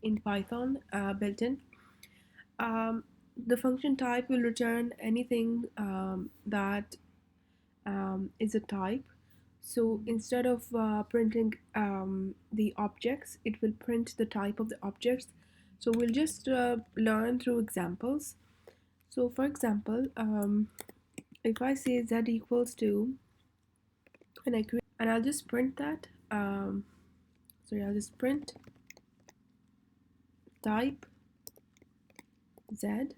in Python built in. Um, the function type will return anything that is a type. So instead of printing the objects, it will print the type of the objects. So we'll just learn through examples. So for example, if I say z equals to, and I create, and I'll just print that. Sorry, I'll just print type z.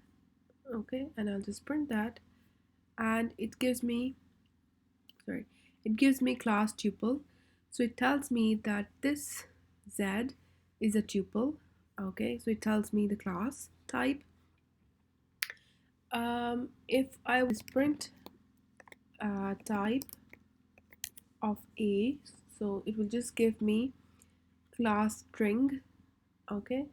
Okay, and I'll just print that, and it gives me, sorry, it gives me class tuple. So it tells me that this z is a tuple. Okay, so it tells me the class type. If I was print type of a, so it will just give me class string. Okay,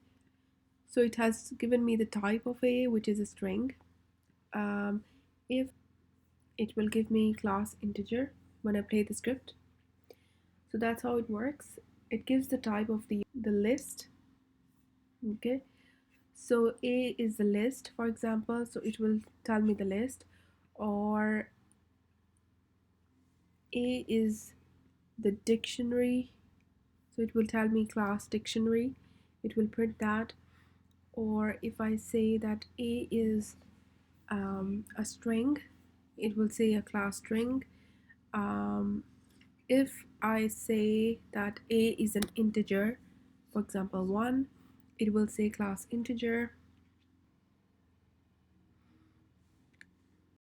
so it has given me the type of a, which is a string. If it will give me class integer when I play the script. So that's how it works. It gives the type of the list. Okay, so a is the list, for example, so it will tell me the list, or a is the dictionary, so it will tell me class dictionary, it will print that. Or if I say that a is a string, it will say a class string. If I say that a is an integer, for example 1, it will say class integer.